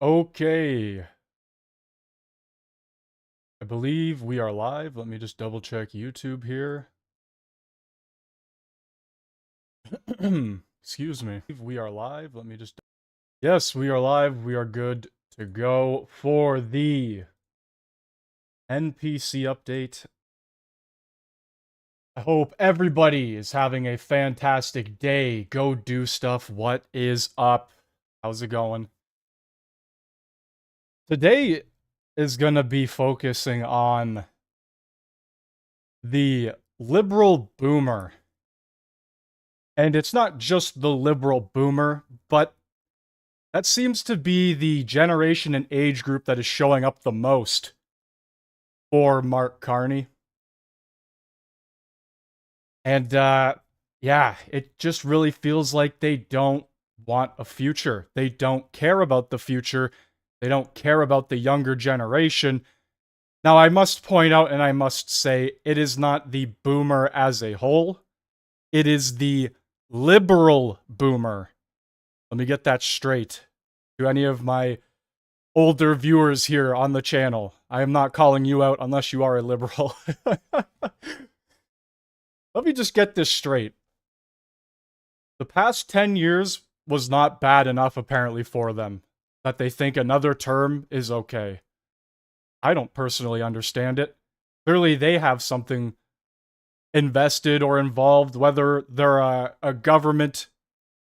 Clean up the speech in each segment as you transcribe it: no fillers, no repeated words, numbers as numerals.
Okay. I believe we are live. Let me just double check YouTube here. Excuse me. We are live. Let me just. Yes, we are live. We are good to go for the NPC update. I hope everybody is having a fantastic day. Go do stuff. What is up? How's it going? Today is going to be focusing on the liberal boomer. And it's not just the liberal boomer, but that seems to be the generation and age group that is showing up the most for Mark Carney. And yeah, it just really feels like they don't want a future. They don't care about the future. They don't care about the younger generation. Now, I must point out and I must say, it is not the boomer as a whole. It is the liberal boomer. Let me get that straight to any of my older viewers here on the channel. I am not calling you out unless you are a liberal. Let me just get this straight. The past 10 years was not bad enough, apparently, for them, that they think another term is okay. I don't personally understand it. Clearly, they have something invested or involved, whether they're a government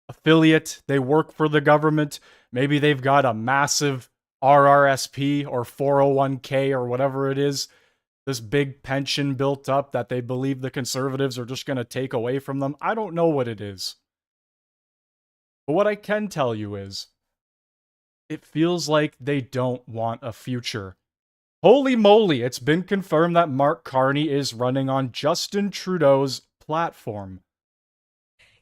affiliate, they work for the government, maybe they've got a massive RRSP or 401k or whatever it is, this big pension built up that they believe the conservatives are just going to take away from them. I don't know what it is. But what I can tell you is, it feels like they don't want a future. Holy moly, it's been confirmed that Mark Carney is running on Justin Trudeau's platform.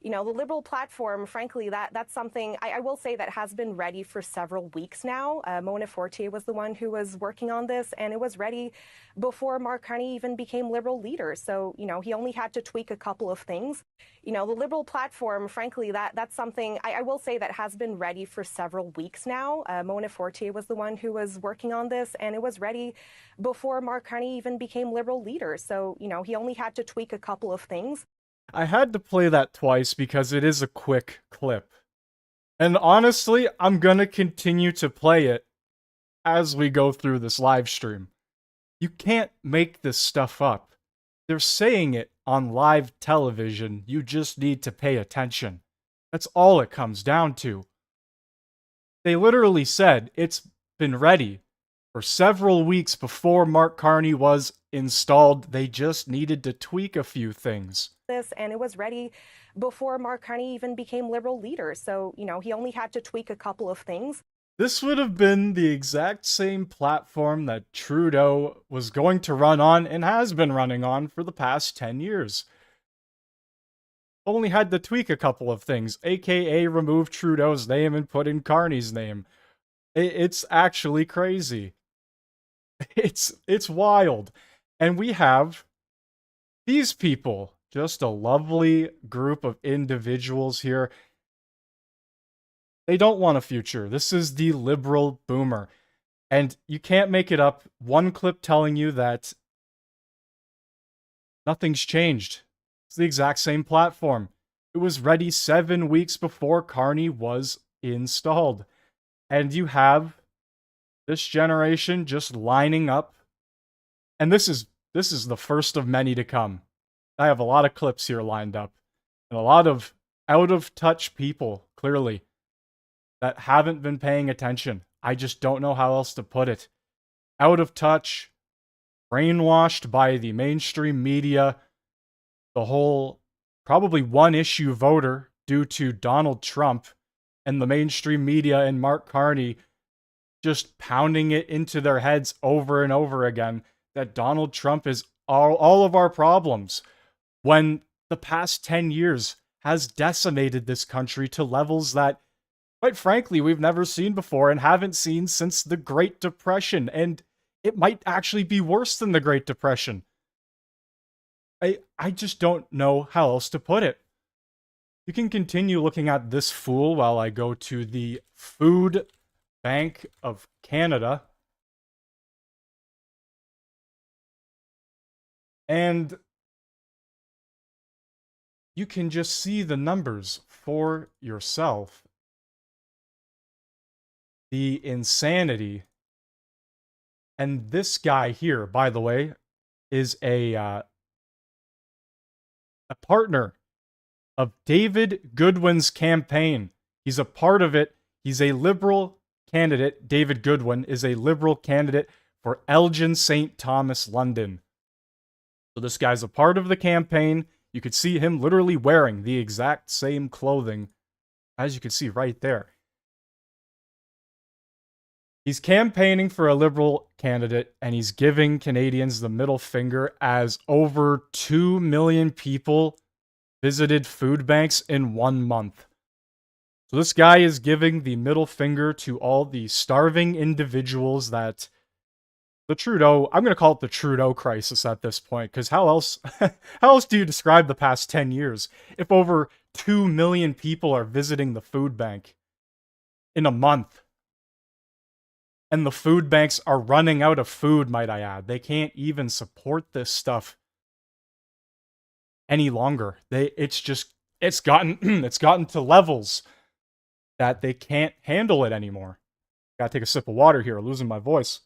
The liberal platform, frankly, that's something I will say that has been ready for several weeks now. Mona Fortier was the one who was working on this, and it was ready before Mark Carney even became liberal leader. So, he only had to tweak a couple of things. The liberal platform, frankly, that's something I will say that has been ready for several weeks now. Mona Fortier was the one who was working on this, and it was ready before Mark Carney even became liberal leader. So, he only had to tweak a couple of things. I had to play that twice because it is a quick clip. And honestly, I'm gonna continue to play it as we go through this live stream. You can't make this stuff up. They're saying it on live television. You just need to pay attention. That's all it comes down to. They literally said it's been ready for several weeks before Mark Carney was installed. They just needed to tweak a few things. This, and it was ready before Mark Carney even became liberal leader. So, he only had to tweak a couple of things. This would have been the exact same platform that Trudeau was going to run on and has been running on for the past 10 years. Only had to tweak a couple of things, aka remove Trudeau's name and put in Carney's name. It's actually crazy. It's wild. And we have these people, just a lovely group of individuals here. They don't want a future. This is the liberal boomer. And you can't make it up. One clip telling you that nothing's changed. It's the exact same platform. It was ready 7 weeks before Carney was installed. And you have this generation just lining up. And this is the first of many to come. I have a lot of clips here lined up. And a lot of out of touch people, clearly, that haven't been paying attention. I just don't know how else to put it. Out of touch, brainwashed by the mainstream media, the whole probably one issue voter due to Donald Trump and the mainstream media and Mark Carney just pounding it into their heads over and over again that Donald Trump is all of our problems, when the past 10 years has decimated this country to levels that, quite frankly, we've never seen before and haven't seen since the Great Depression. And it might actually be worse than the Great Depression. I just don't know how else to put it. You can continue looking at this fool while I go to the food Bank of Canada. And you can just see the numbers for yourself. The insanity. And this guy here, by the way, is a partner of David Goodwin's campaign. He's a part of it. He's a liberal candidate. David Goodwin is a liberal candidate for Elgin St. Thomas, London. So this guy's a part of the campaign. You could see him literally wearing the exact same clothing, as you can see right there. He's campaigning for a liberal candidate, and he's giving Canadians the middle finger as over 2 million people visited food banks in 1 month. So this guy is giving the middle finger to all the starving individuals that the Trudeau, I'm going to call it the Trudeau crisis at this point, because how else do you describe the past 10 years if over 2 million people are visiting the food bank in a month? And the food banks are running out of food, might I add. They can't even support this stuff any longer. It's gotten it's gotten to levels that they can't handle it anymore. Gotta take a sip of water here, losing my voice.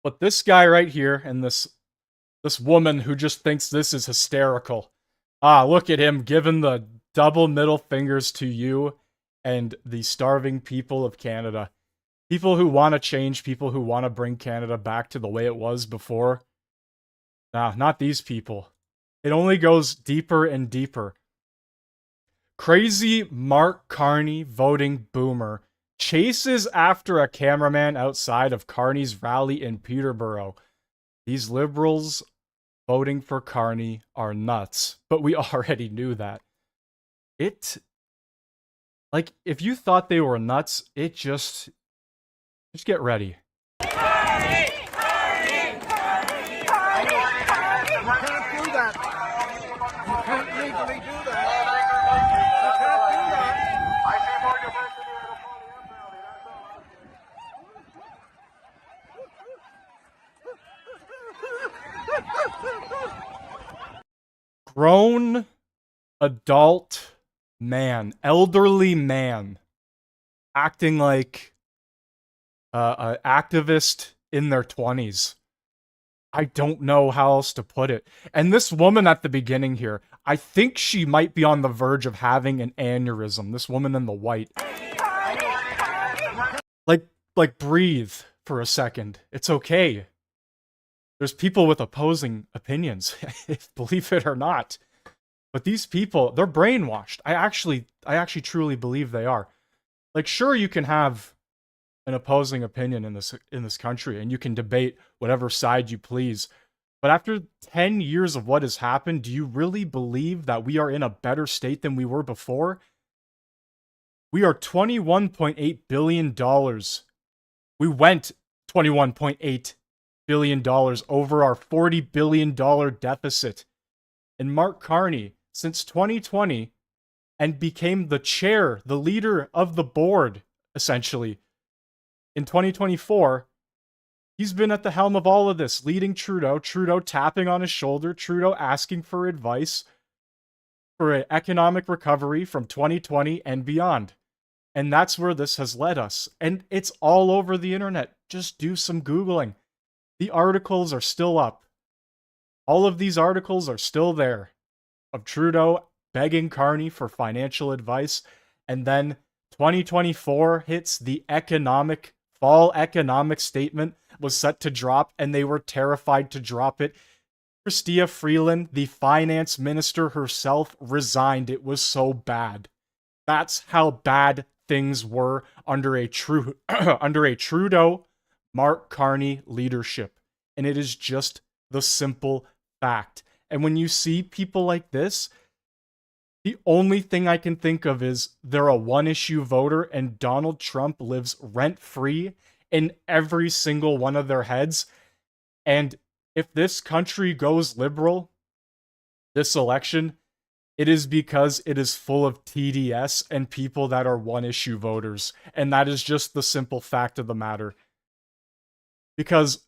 But this guy right here and this woman who just thinks this is hysterical. Look at him giving the double middle fingers to you and the starving people of Canada. People who want to change, people who want to bring Canada back to the way it was before. Nah, not these people. It only goes deeper and deeper. Crazy Mark Carney voting boomer chases after a cameraman outside of Carney's rally in Peterborough. These liberals voting for Carney are nuts, but we already knew that. If you thought they were nuts, just get ready. Carney! Carney! Carney! Carney! You can't do that. You can't legally do that. You can't do that. I see more diversity at a podium rally, that's all. Grown adult man, elderly man, acting like an activist in their 20s. I don't know how else to put it. And this woman at the beginning here, I think she might be on the verge of having an aneurysm. This woman in the white. Like breathe for a second. It's okay. There's people with opposing opinions, believe it or not. But these people, they're brainwashed. I actually truly believe they are. Like, sure, you can have an opposing opinion in this country, and you can debate whatever side you please. But after 10 years of what has happened, do you really believe that we are in a better state than we were before? We are $21.8 billion. We went $21.8 billion over our $40 billion deficit. And Mark Carney, since 2020, and became the chair, the leader of the board, essentially. In 2024, he's been at the helm of all of this, leading Trudeau tapping on his shoulder, Trudeau asking for advice for an economic recovery from 2020 and beyond. And that's where this has led us. And it's all over the internet. Just do some Googling. The articles are still up. All of these articles are still there of Trudeau begging Carney for financial advice. And then 2024 hits, the fall economic statement was set to drop, and they were terrified to drop it. Chrystia Freeland, the finance minister herself, resigned. It was so bad. That's how bad things were under a Trudeau, Mark Carney leadership. And it is just the simple fact. And when you see people like this, the only thing I can think of is they're a one-issue voter, and Donald Trump lives rent-free in every single one of their heads. And if this country goes liberal this election, It is because it is full of TDS and people that are one-issue voters. And that is just the simple fact of the matter. Because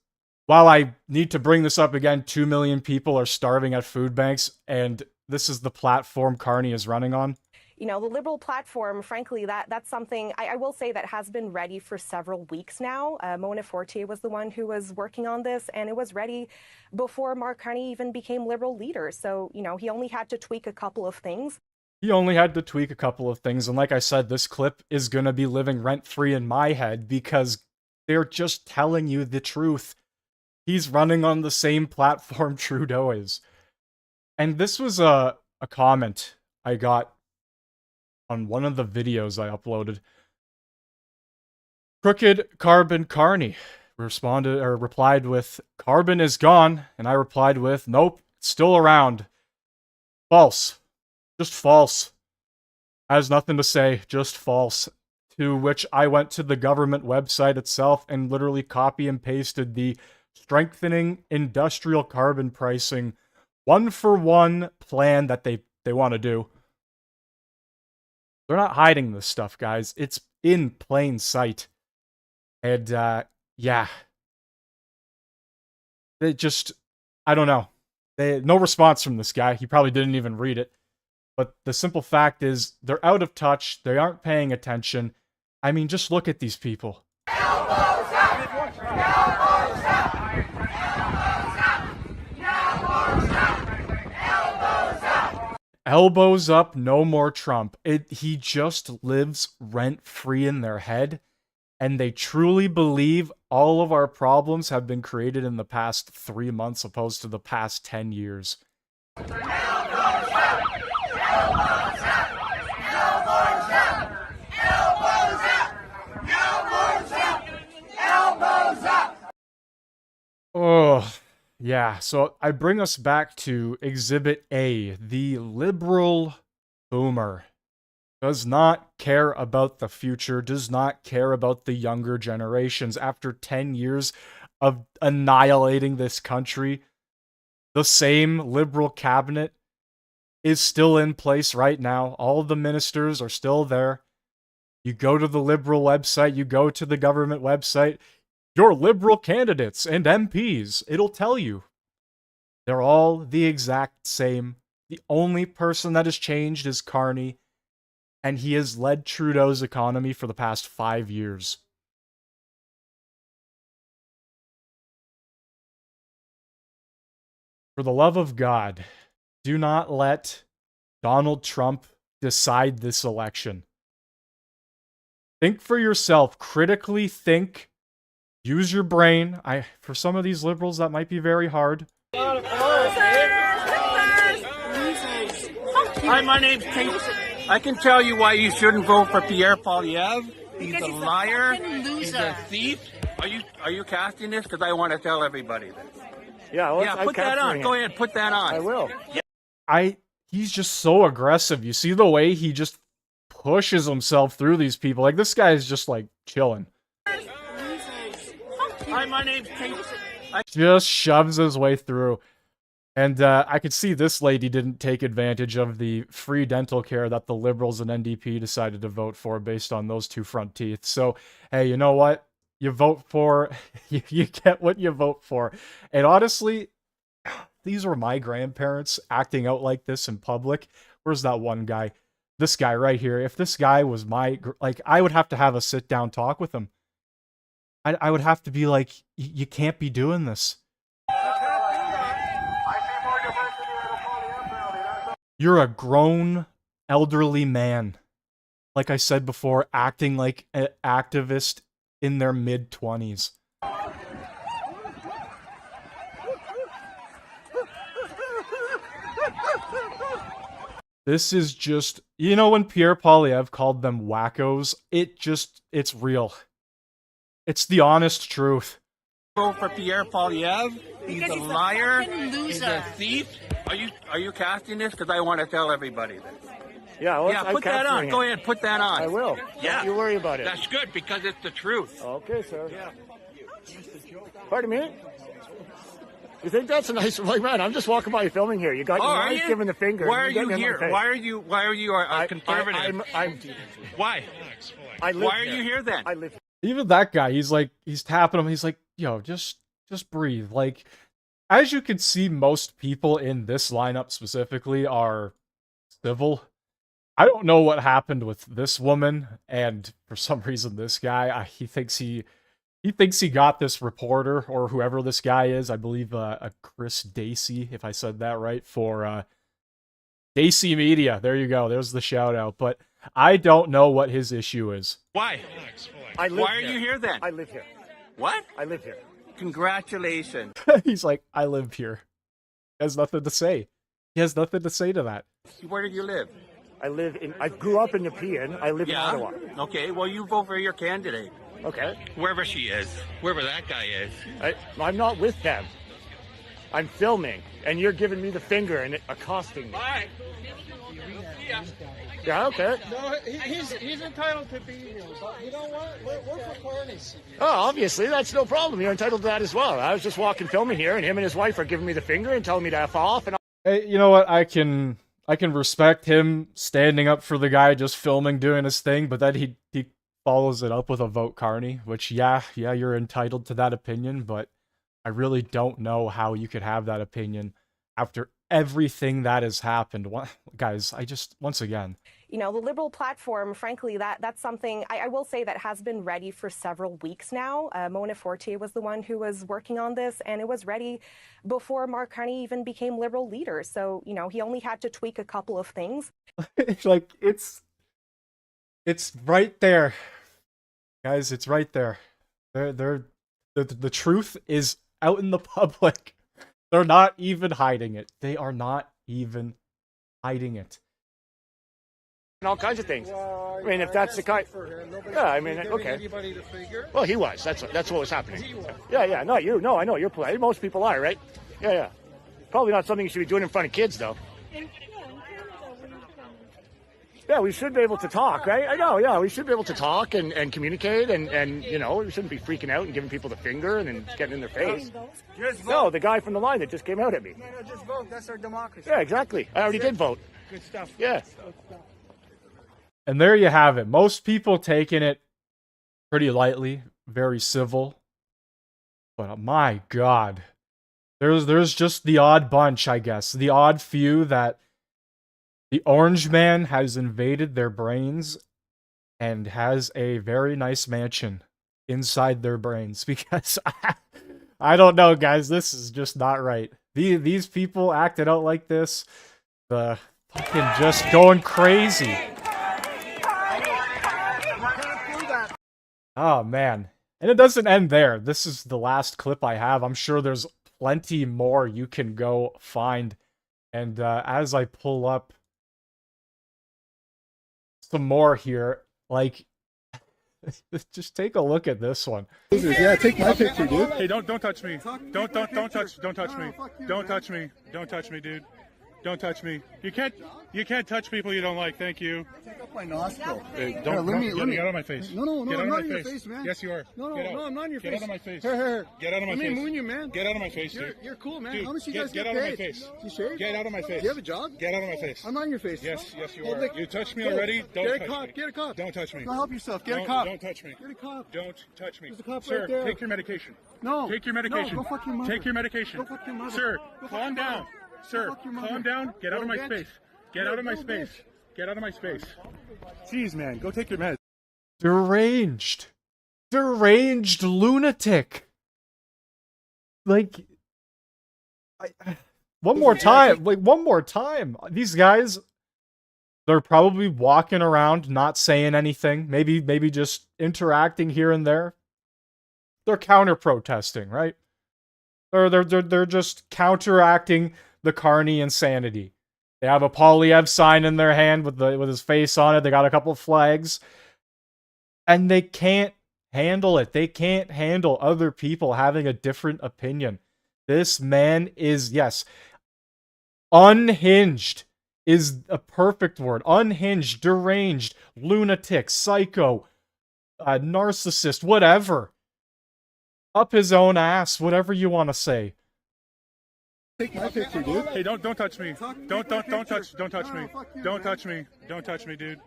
while I need to bring this up again, 2 million people are starving at food banks, and this is the platform Carney is running on. You know, the Liberal platform, frankly, that's something I will say that has been ready for several weeks now. Mona Fortier was the one who was working on this, and it was ready before Mark Carney even became Liberal leader. So, you know, he only had to tweak a couple of things. He only had to tweak a couple of things, and like I said, this clip is gonna be living rent-free in my head because they're just telling you the truth. He's running on the same platform Trudeau is. And this was a comment I got on one of the videos I uploaded. Crooked Carbon Carney replied with, "Carbon is gone," and I replied with, "Nope, it's still around." False. Just false. Has nothing to say, just false. To which I went to the government website itself and literally copy and pasted the strengthening industrial carbon pricing 1-for-1 plan that they want to do. They're not hiding this stuff, guys. It's in plain sight. And, yeah. They just, I don't know. No response from this guy. He probably didn't even read it. But the simple fact is, they're out of touch. They aren't paying attention. I mean, just look at these people. Elbows up! Elbows up! Elbows up! Elbows up! Elbows up! Elbows up, no more Trump. He just lives rent-free in their head, and they truly believe all of our problems have been created in the past 3 months opposed to the past 10 years. Elbows up! Elbows up! Elbows up! Elbows up! Elbows up! Elbows up! Oh, yeah. So I bring us back to Exhibit A. The liberal boomer does not care about the future, does not care about the younger generations. After 10 years of annihilating this country, the same liberal cabinet is still in place right now. All of the ministers are still there. You go to the liberal website, you go to the government website, your liberal candidates and MPs, it'll tell you. They're all the exact same. The only person that has changed is Carney, and he has led Trudeau's economy for the past 5 years. For the love of God, do not let Donald Trump decide this election. Think for yourself. Critically think. Use your brain. For some of these liberals, that might be very hard. Hi, my name's Kate. I can tell you why you shouldn't vote for Pierre Poilievre. He's a liar. He's a thief. Are you casting this? Because I want to tell everybody this. Yeah, Put that on. Go ahead, put that on. I will. He's just so aggressive. You see the way he just pushes himself through these people. Like, this guy is just, like, chilling. Hi, my name's Kate. Just shoves his way through. And I could see this lady didn't take advantage of the free dental care that the Liberals and NDP decided to vote for based on those two front teeth. So, hey, you know what? You vote for, you get what you vote for. And honestly, these were my grandparents acting out like this in public. Where's that one guy? This guy right here. If this guy was I would have to have a sit-down talk with him. I would have to be like, you can't be doing this. You're a grown, elderly man. Like I said before, acting like an activist in their mid-20s. This is just, you know, when Pierre Poilievre called them wackos, it's real. It's the honest truth. Vote for Pierre Poilievre. He's a liar. He's a thief. Are you casting this? Because I want to tell everybody this. Yeah, put that on. Go ahead, put that on. I will. Yeah. Don't you worry about it. That's good because it's the truth. Okay, sir. Pardon me? You think that's a nice, like, man, I'm just walking by you filming here. You got your are wife you? giving the finger. Why are getting you in my here? face. Why are you a conservative? Why? I live Why are here. you here then? I live here. Even that guy, he's tapping him. He's like, yo, just breathe. Like, as you can see, most people in this lineup specifically are civil. I don't know what happened with this woman, and for some reason, this guy, he thinks he got this reporter or whoever this guy is. I believe a Chris Dacey, if I said that right, for Dacey Media. There you go. There's the shout out. But I don't know what his issue is. Why? I live Why are here. you here then? I live here. What? I live here. Congratulations. He's like, I live here. He has nothing to say. He has nothing to say to that. Where do you live? I grew up in Nepean. I live in Yeah. Ottawa. Okay. Well, you vote for your candidate. Okay. Wherever she is, wherever that guy is. I'm not with them. I'm filming, and you're giving me the finger and accosting me. Bye. Yeah, okay. No, he's entitled to be here. But you know what? We're for Carney's. Oh, obviously, that's no problem. You're entitled to that as well. I was just walking filming here, and him and his wife are giving me the finger and telling me to F off. And Hey, you know what? I can respect him standing up for the guy just filming, doing his thing, but then he follows it up with a vote Carney, which yeah, you're entitled to that opinion, but I really don't know how you could have that opinion after everything that has happened. Guys, once again, You know, the Liberal platform, frankly, that's something I will say that has been ready for several weeks now. Mona Fortier was the one who was working on this, and it was ready before Mark Carney even became Liberal leader. So, you know, he only had to tweak a couple of things. like it's right there. Guys, it's right there. The truth is out in the public. They're not even hiding it. They are not even hiding it. all kinds of things. Well, I mean, if that's the kind. Yeah, I mean, okay. Anybody to figure? Well, he was. That's what was happening. Yeah, not you. No, I know you're polite. Most people are, right? Yeah. Probably not something you should be doing in front of kids, though. Yeah, we should be able to talk, right? I know, yeah, we should be able to talk and communicate and you know, we shouldn't be freaking out and giving people the finger and then getting in their face. Just vote. No, the guy from the line that just came out at me. No, just vote. That's our democracy. Yeah, exactly. I already did vote. Good stuff. Yeah. And there you have it. Most people taking it pretty lightly, very civil. But my God, there's just the odd bunch, I guess. The odd few that the Orange Man has invaded their brains and has a very nice mansion inside their brains. Because I don't know, guys. This is just not right. These people acted out like this. The fucking just going crazy. Oh, man. And it doesn't end there. This is the last clip I have. I'm sure there's plenty more you can go find. And as I pull up some more here, like, just take a look at this one. Yeah, take my picture, dude. Hey, don't touch me. Don't touch me. Don't touch me. Don't touch me, dude. Don't touch me. You can't touch people you don't like. Thank you. Take up my nostril. Hey, Here, don't let me. get out of my face. No, Get out I'm of not my in your face. face, man. Yes, you are. No, Get out. I'm not in your face. Get out of my face. Here. Get out of my Let face. me moon you, man. Get out of my face, dude. You're cool, man. Dude, How much you guys get get out of my paid? face. You sure? Get out of my face. Do you have a job? Get out of my face. I'm not in your face. Yes, you Hold are. the- You touched me Go. already. Don't Get a touch cop. me. Get a cop. Don't touch me. Go help yourself. Get a Don't- cop. Don't touch me. Get a cop. Don't touch me. There's a cop Sir, right there. take your medication. No. Take your medication. No, go fuck your mother. Take your medication. Go fuck your mother. Sir, Go fuck calm your down. mother. Sir, Go fuck your mother. calm down. Get out of my Little bitch. space. Get out of my Little space. bitch. Get out of my space. Jeez, man. Go take your meds. Deranged lunatic. Like, one more time. These guys, they're probably walking around not saying anything, maybe just interacting here and there. They're counter protesting, right? They're just counteracting the Carney insanity. They have a Polyev sign in their hand with his face on it. They got a couple flags. And they can't handle it. They can't handle other people having a different opinion. This man is, yes, unhinged is a perfect word. Unhinged, deranged, lunatic, psycho, narcissist, whatever. Up his own ass, whatever you want to say. Take my picture, dude. Hey, don't touch me. Don't touch me. fuck you, Don't man. touch me. Don't touch me, dude.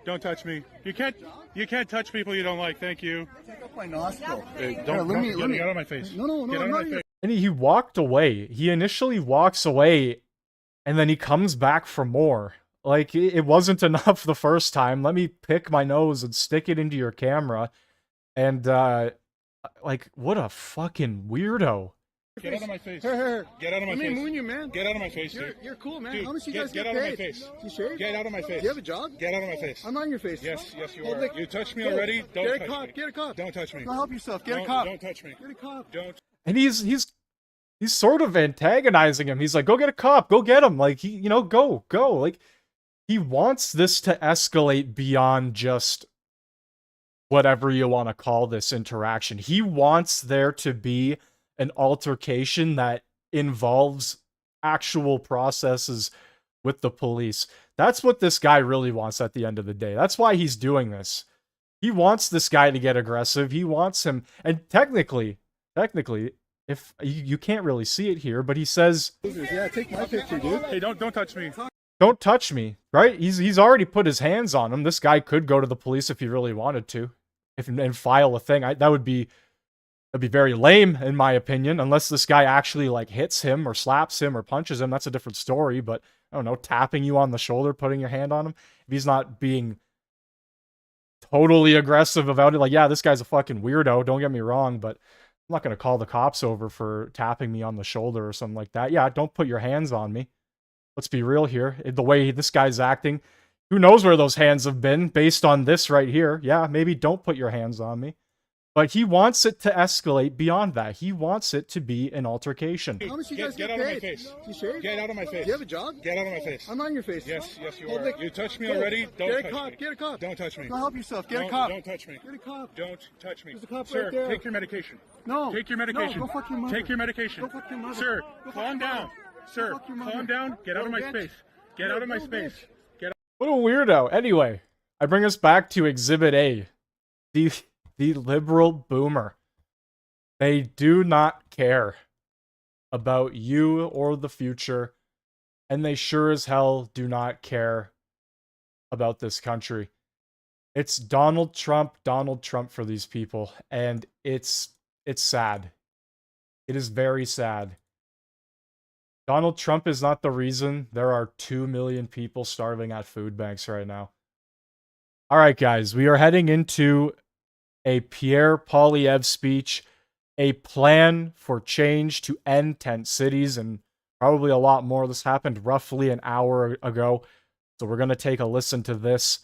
Don't touch me. You can't touch people you don't like. Thank you. Take up my nostril. Hey, Here, don't let me- get out of my face. No, Get out I'm of not my your- face. And he walked away. He initially walks away, and then he comes back for more. Like, it wasn't enough the first time. Let me pick my nose and stick it into your camera. And, like, what a fucking weirdo. Get out of my face. Here. Get out of my Let me face. moon you, man. Get out of my face, dude. You're cool, man. Dude, How much you guys get get out of my paid? face. You shave? Get out of my face. You have a job? Get out of my face. I'm not in your face. Yes, you Well, are. like- You touched me Get- already. Don't Get a touch cop. me. Get a cop. Don't touch me. Go help yourself. Get a Don't- cop. Don't touch me. Get a cop. Don't. And he's sort of antagonizing him. He's like, go get a cop, go get him. Like, go. Like, he wants this to escalate beyond just whatever you want to call this interaction. He wants there to be an altercation that involves actual processes with the police. That's what this guy really wants at the end of the day. That's why he's doing this. He wants this guy to get aggressive. He wants him, and technically, if you can't really see it here, but he says, Yeah, take my picture, dude. Hey, don't touch me. "Don't touch me." Right? He's already put his hands on him. This guy could go to the police if he really wanted to, and file a thing. That'd be very lame in my opinion, unless this guy actually like hits him or slaps him or punches him. That's a different story. But I don't know, tapping you on the shoulder, putting your hand on him, if he's not being totally aggressive about it, like, yeah, this guy's a fucking weirdo, don't get me wrong, but I'm not going to call the cops over for tapping me on the shoulder or something like that. Yeah, don't put your hands on me. Let's be real here. The way this guy's acting, who knows where those hands have been based on this right here. Yeah, maybe don't put your hands on me. But he wants it to escalate beyond that. He wants it to be an altercation. How much you guys Get get out of my paid? face. You shave? Get out of my face. You have a job? Get out of my face. I'm not in your face. Yes, you Well, are. like- You touched me Go. already. Don't Get a touch cop. me. Get a cop. Don't touch me. Go help yourself. Get a Don't- cop. Don't touch me. Get a cop. Don't touch me. There's a cop Sir, right there. take your medication. No. Take your medication. No, go fuck your mother. Take your medication. Go fuck your mother. Sir, Go fuck calm your down. mother. Sir, Go fuck your mother. calm down. Get out of my Little bitch. space. Get You're out a of my little space. bitch. Get out. What a weirdo. Anyway, I bring us back to Exhibit A. The liberal boomer. They do not care about you or the future, and they sure as hell do not care about this country. It's Donald Trump for these people, and it's sad. It is very sad. Donald Trump is not the reason there are 2 million people starving at food banks right now. All right, guys, we are heading into a Pierre Poilievre speech, a plan for change to end tent cities, and probably a lot more. This happened roughly an hour ago, so we're going to take a listen to this.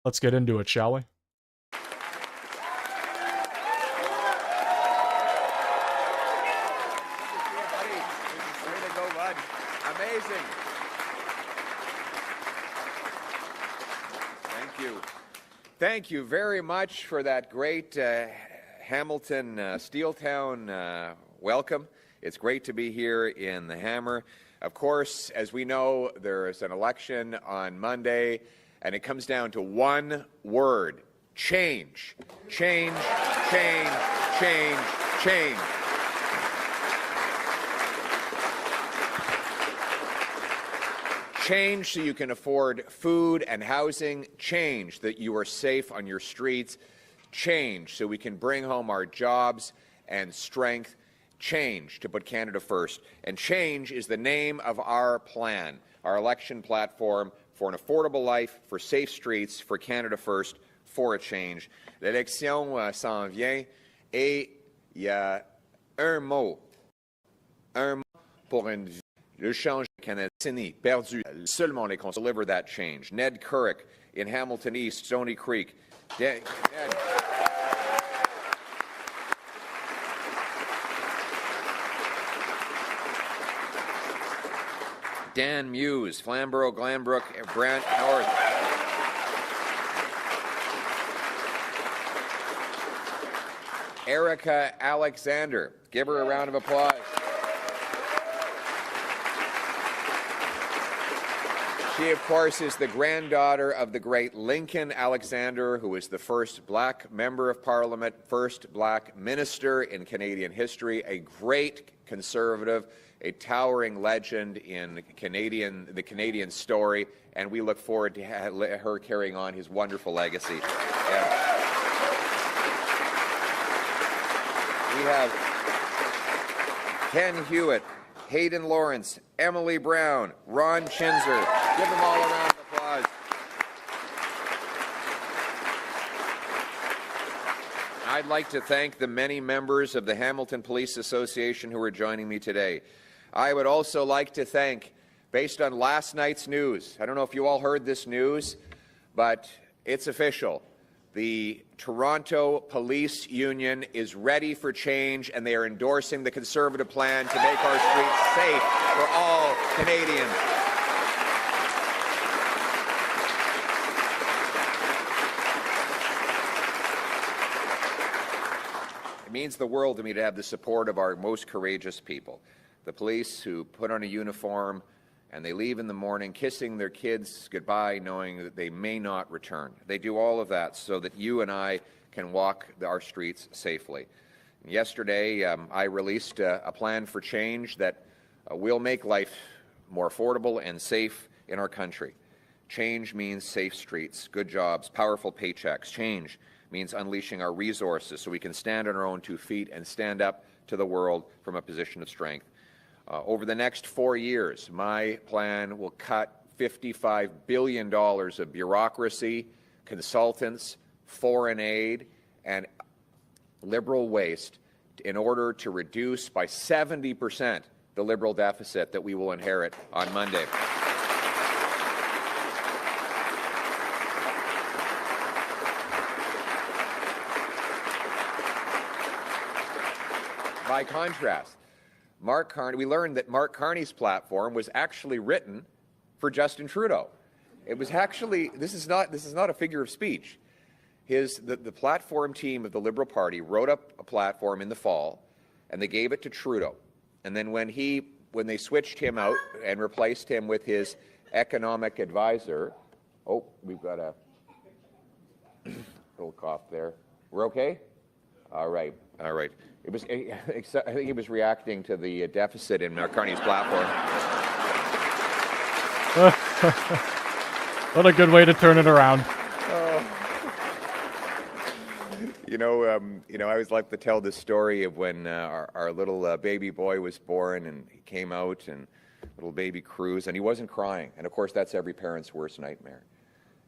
Let's get into it, shall we? Way to go, bud. Amazing. Thank you. Thank you very much for that great Hamilton Steeltown welcome. It's great to be here in the Hammer. Of course, as we know, there is an election on Monday, and it comes down to one word: change. Change, change, change, change. Change so you can afford food and housing. Change that you are safe on your streets. Change so we can bring home our jobs and strength. Change to put Canada first. And change is the name of our plan, our election platform for an affordable life, for safe streets, for Canada first, for a change. L'élection s'en vient et il y a un mot pour une vie. Le change canadien perdu. Seulement les cons deliver that change. Ned Currick in Hamilton East, Stony Creek. Ned. Dan Muse, Flamborough, Glanbrook, Brant North. Erica Alexander. Give her a round of applause. She, of course, is the granddaughter of the great Lincoln Alexander, who was the first black member of Parliament, first black minister in Canadian history, a great conservative, a towering legend in the Canadian story, and we look forward to her carrying on his wonderful legacy. We have Ken Hewitt, Hayden Lawrence, Emily Brown, Ron Chinzer. Give them all a round of applause. I'd like to thank the many members of the Hamilton Police Association who are joining me today. I would also like to thank, based on last night's news, I don't know if you all heard this news, but it's official. The Toronto Police Union is ready for change, and they are endorsing the Conservative plan to make our streets safe for all Canadians. It means the world to me to have the support of our most courageous people, the police who put on a uniform and they leave in the morning kissing their kids goodbye knowing that they may not return. They do all of that so that you and I can walk our streets safely. Yesterday, I released a plan for change that will make life more affordable and safe in our country. Change means safe streets, good jobs, powerful paychecks. Change means unleashing our resources so we can stand on our own 2 feet and stand up to the world from a position of strength. Over the next 4 years, my plan will cut $55 billion of bureaucracy, consultants, foreign aid, and Liberal waste in order to reduce by 70% the Liberal deficit that we will inherit on Monday. By contrast, Mark Carney, we learned that Mark Carney's platform was actually written for Justin Trudeau. It was actually, this is not a figure of speech. The platform team of the Liberal Party wrote up a platform in the fall, and they gave it to Trudeau. And then when they switched him out and replaced him with his economic advisor, oh, we've got a little cough there. We're okay? All right. I think he was reacting to the deficit in Mark Carney's platform. What a good way to turn it around. I always like to tell this story of when our little baby boy was born, and he came out, and little baby Cruz, and he wasn't crying. And of course, that's every parent's worst nightmare.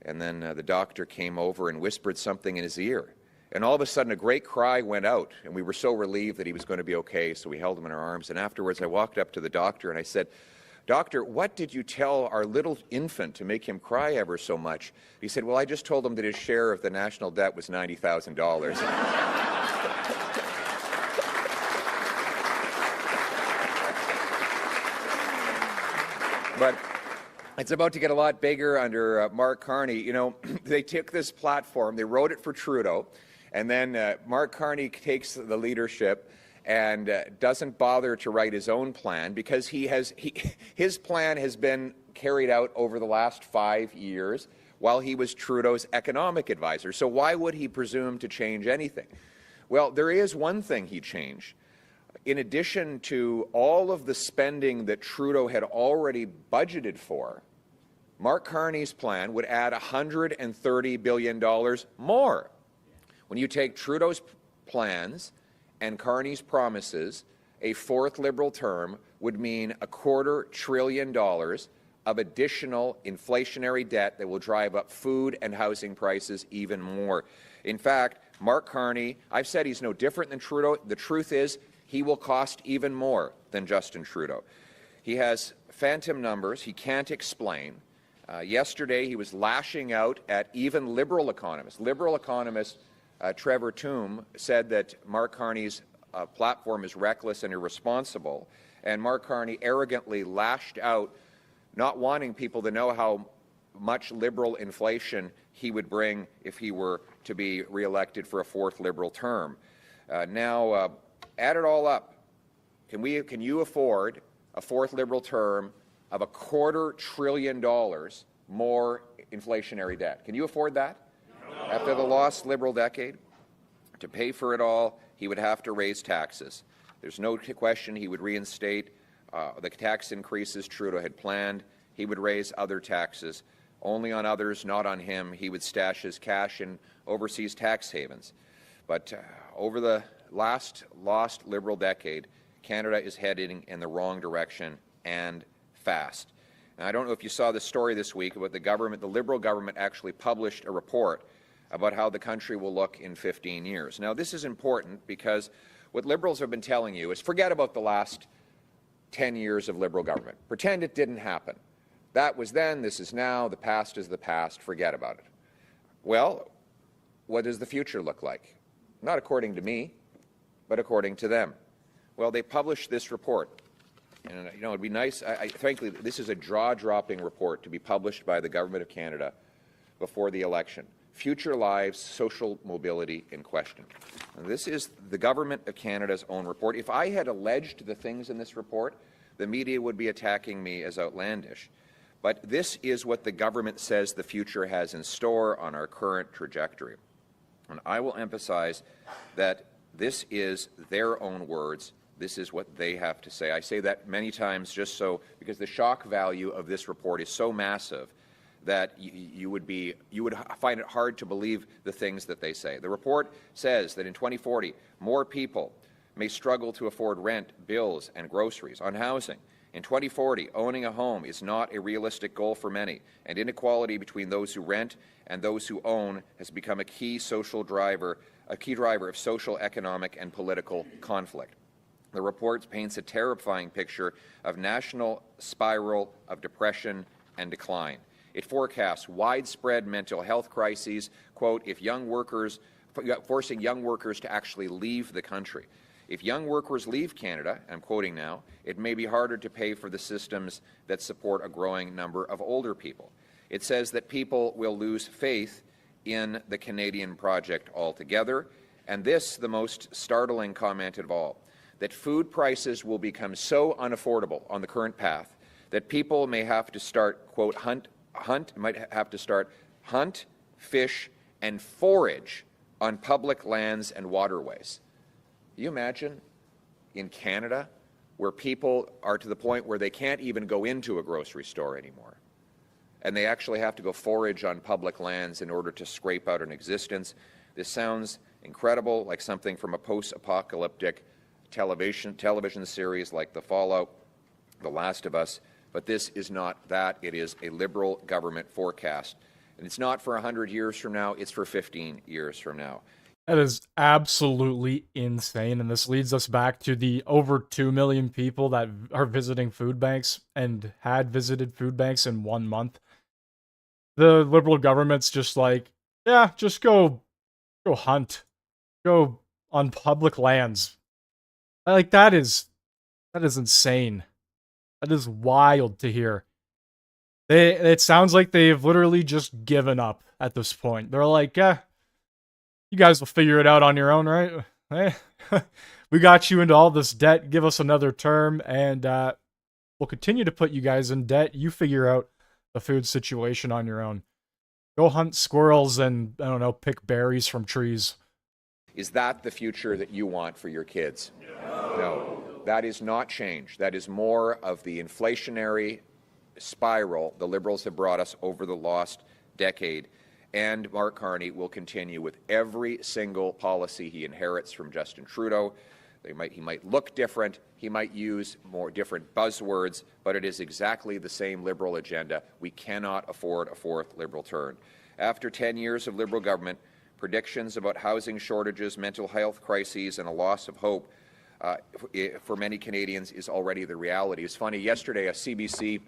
And then the doctor came over and whispered something in his ear. And all of a sudden, a great cry went out, and we were so relieved that he was going to be okay, so we held him in our arms. And afterwards, I walked up to the doctor, and I said, "Doctor, what did you tell our little infant to make him cry ever so much?" He said, "Well, I just told him that his share of the national debt was $90,000. But it's about to get a lot bigger under Mark Carney. They took this platform, they wrote it for Trudeau, and then Mark Carney takes the leadership and doesn't bother to write his own plan because his plan has been carried out over the last 5 years while he was Trudeau's economic advisor. So why would he presume to change anything? Well, there is one thing he changed. In addition to all of the spending that Trudeau had already budgeted for, Mark Carney's plan would add $130 billion more. When you take Trudeau's plans and Carney's promises, a fourth Liberal term would mean $250 billion of additional inflationary debt that will drive up food and housing prices even more. In fact, Mark Carney, I've said he's no different than Trudeau. The truth is, he will cost even more than Justin Trudeau. He has phantom numbers he can't explain. Yesterday, he was lashing out at even Liberal economists. Liberal economist Trevor Tombe said that Mark Carney's platform is reckless and irresponsible, and Mark Carney arrogantly lashed out, not wanting people to know how much Liberal inflation he would bring if he were to be re-elected for a fourth Liberal term. Add it all up. Can you afford a fourth Liberal term of $250 billion more inflationary debt. Can you afford that? No. After the lost Liberal decade? To pay for it all, he would have to raise taxes. There's no question he would reinstate the tax increases Trudeau had planned. He would raise other taxes. Only on others, not on him. He would stash his cash in overseas tax havens. But over the last lost Liberal decade, Canada is heading in the wrong direction, and fast. And I don't know if you saw the story this week about the Liberal government actually published a report about how the country will look in 15 years. Now, this is important because what Liberals have been telling you is forget about the last 10 years of Liberal government. Pretend it didn't happen. That was then, this is now, the past is the past, forget about it. Well, what does the future look like? Not according to me, but according to them. Well, they published this report. And, it'd be nice, frankly, this is a jaw-dropping report to be published by the Government of Canada before the election. Future Lives, Social Mobility in Question. And this is the Government of Canada's own report. If I had alleged the things in this report, the media would be attacking me as outlandish. But this is what the government says the future has in store on our current trajectory. And I will emphasize that this is their own words. This is what they have to say. I say that many times just so because the shock value of this report is so massive that you would find it hard to believe the things that they say. The report says that in 2040, more people may struggle to afford rent, bills, and groceries. On housing, in 2040, owning a home is not a realistic goal for many, and inequality between those who rent and those who own has become a key driver of social, economic, and political conflict. The report paints a terrifying picture of national spiral of depression and decline. It forecasts widespread mental health crises, quote, forcing young workers to actually leave the country. If young workers leave Canada, I'm quoting now, it may be harder to pay for the systems that support a growing number of older people. It says that people will lose faith in the Canadian project altogether, and this, the most startling comment of all, that food prices will become so unaffordable on the current path that people may have to start, quote, hunt, fish, and forage on public lands and waterways. Can you imagine in Canada where people are to the point where they can't even go into a grocery store anymore, and they actually have to go forage on public lands in order to scrape out an existence? This sounds incredible, like something from a post-apocalyptic television series like The Fallout, The Last of Us, but this is not that. It is a Liberal government forecast. And it's not for 100 years from now, it's for 15 years from now. That is absolutely insane, and this leads us back to the over 2 million people that are visiting food banks and had visited food banks in 1 month. The Liberal government's just like, yeah, just go hunt. Go on public lands. Like, that is insane. That is wild to hear. It sounds like they've literally just given up at this point. They're like, yeah, you guys will figure it out on your own, right? We got you into all this debt. Give us another term, and we'll continue to put you guys in debt. You figure out the food situation on your own. Go hunt squirrels and, I don't know, pick berries from trees. Is that the future that you want for your kids? No. That is not change. That is more of the inflationary spiral the Liberals have brought us over the last decade. And Mark Carney will continue with every single policy he inherits from Justin Trudeau. He might look different, he might use more different buzzwords, but it is exactly the same Liberal agenda. We cannot afford a fourth Liberal turn. After 10 years of Liberal government, predictions about housing shortages, mental health crises, and a loss of hope for many Canadians is already the reality. It's funny, yesterday a CBC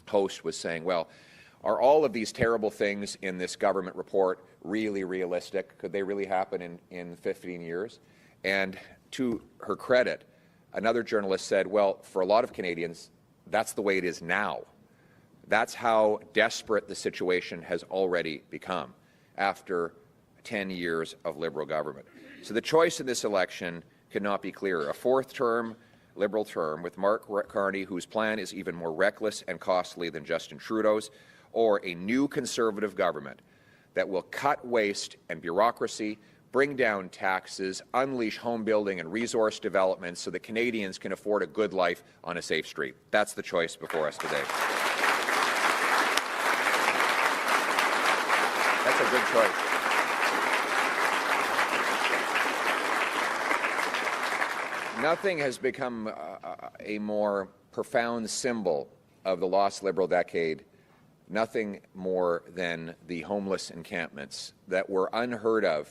host was saying, well, are all of these terrible things in this government report really realistic? Could they really happen in 15 years? And to her credit, another journalist said, well, for a lot of Canadians, that's the way it is now. That's how desperate the situation has already become after 10 years of Liberal government. So the choice in this election could not be clearer. A fourth term Liberal term with Mark Carney, whose plan is even more reckless and costly than Justin Trudeau's, or a new Conservative government that will cut waste and bureaucracy, bring down taxes, unleash home building and resource development so that Canadians can afford a good life on a safe street. That's the choice before us today. That's a good choice. Nothing has become a more profound symbol of the lost Liberal decade, nothing more than the homeless encampments that were unheard of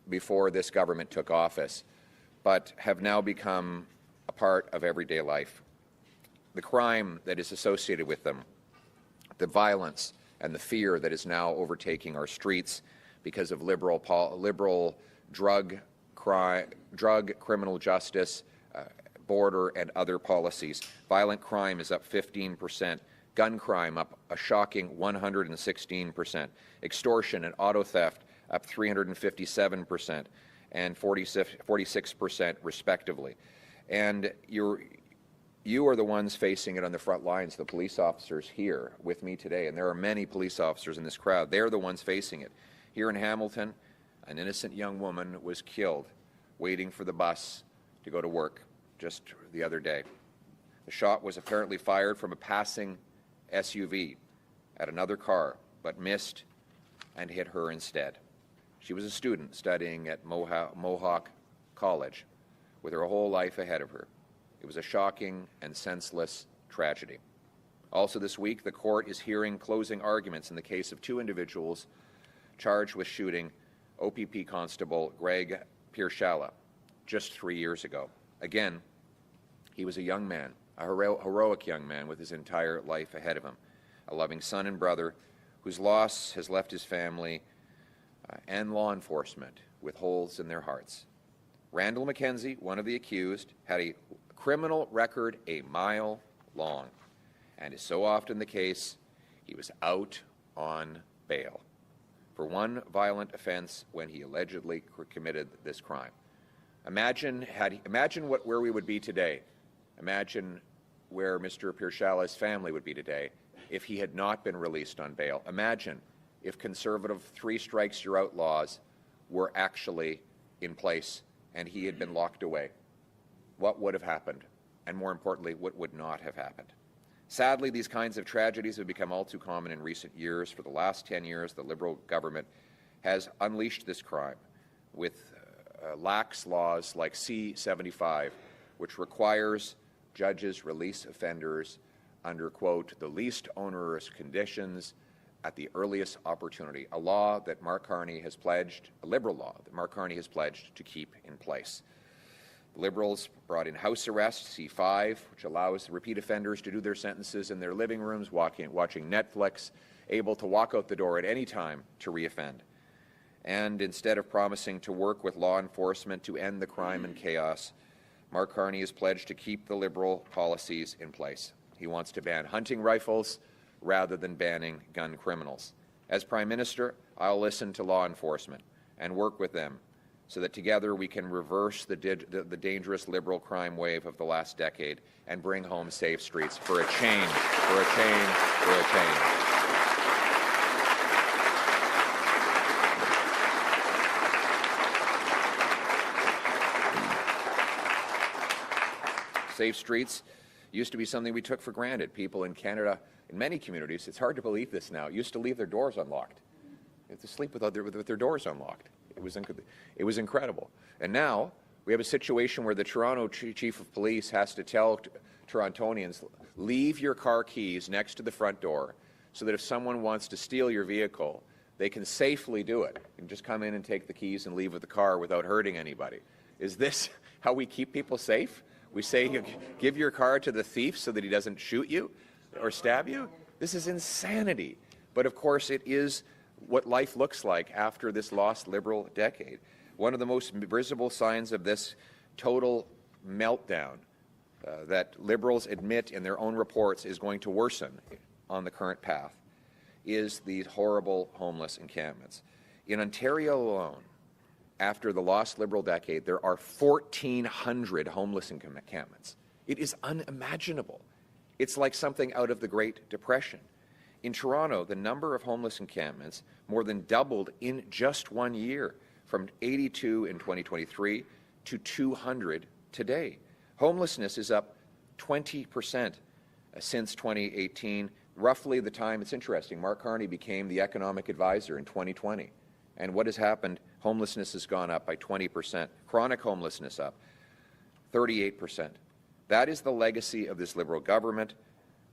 before this government took office, but have now become a part of everyday life. The crime that is associated with them, the violence and the fear that is now overtaking our streets because of liberal drug criminal justice, border and other policies. Violent crime is up 15%. Gun crime up a shocking 116%. Extortion and auto theft up 357% and 46% respectively. And you are the ones facing it on the front lines, the police officers here with me today, and there are many police officers in this crowd. They're the ones facing it. Here in Hamilton, an innocent young woman was killed waiting for the bus to go to work just the other day. The shot was apparently fired from a passing SUV at another car, but missed and hit her instead. She was a student studying at Mohawk College with her whole life ahead of her. It was a shocking and senseless tragedy. Also this week, the court is hearing closing arguments in the case of two individuals charged with shooting OPP Constable Greg Pierschala just 3 years ago. Again, he was a young man, a heroic young man with his entire life ahead of him, a loving son and brother whose loss has left his family and law enforcement with holes in their hearts. Randall McKenzie, one of the accused, had a criminal record a mile long, and is so often the case, he was out on bail for one violent offense when he allegedly committed this crime. Imagine where we would be today. Imagine where Mr. Pierschala's family would be today if he had not been released on bail. Imagine if Conservative three-strikes-you're-out laws were actually in place and he had been locked away. What would have happened? And more importantly, what would not have happened? Sadly, these kinds of tragedies have become all too common in recent years. For the last 10 years, the Liberal government has unleashed this crime with lax laws like C-75, which requires judges release offenders under, quote, the least onerous conditions at the earliest opportunity, a law that Mark Carney has pledged, a Liberal law that Mark Carney has pledged to keep in place. The Liberals brought in house arrest, C-5, which allows repeat offenders to do their sentences in their living rooms, watching Netflix, able to walk out the door at any time to reoffend. And instead of promising to work with law enforcement to end the crime and chaos, Mark Carney has pledged to keep the Liberal policies in place. He wants to ban hunting rifles rather than banning gun criminals. As Prime Minister, I'll listen to law enforcement and work with them so that together we can reverse the dangerous Liberal crime wave of the last decade and bring home safe streets for a change, for a change, for a change. Safe streets used to be something we took for granted. People in Canada, in many communities, it's hard to believe this now, used to leave their doors unlocked. They had to sleep with their doors unlocked. It was incredible. And now we have a situation where the Toronto Chief of Police has to tell Torontonians, leave your car keys next to the front door so that if someone wants to steal your vehicle, they can safely do it. You can just come in and take the keys and leave with the car without hurting anybody. Is this how we keep people safe? We say, give your car to the thief so that he doesn't shoot you or stab you? This is insanity. But of course, it is what life looks like after this lost Liberal decade. One of the most visible signs of this total meltdown that Liberals admit in their own reports is going to worsen on the current path is these horrible homeless encampments. In Ontario alone, after the lost Liberal decade, there are 1,400 homeless encampments. It is unimaginable. It's like something out of the Great Depression. In Toronto, the number of homeless encampments more than doubled in just 1 year, from 82 in 2023 to 200 today. Homelessness is up 20% since 2018, roughly the time, it's interesting, Mark Carney became the economic advisor in 2020. And what has happened? Homelessness has gone up by 20%. Chronic homelessness up 38%. That is the legacy of this Liberal government.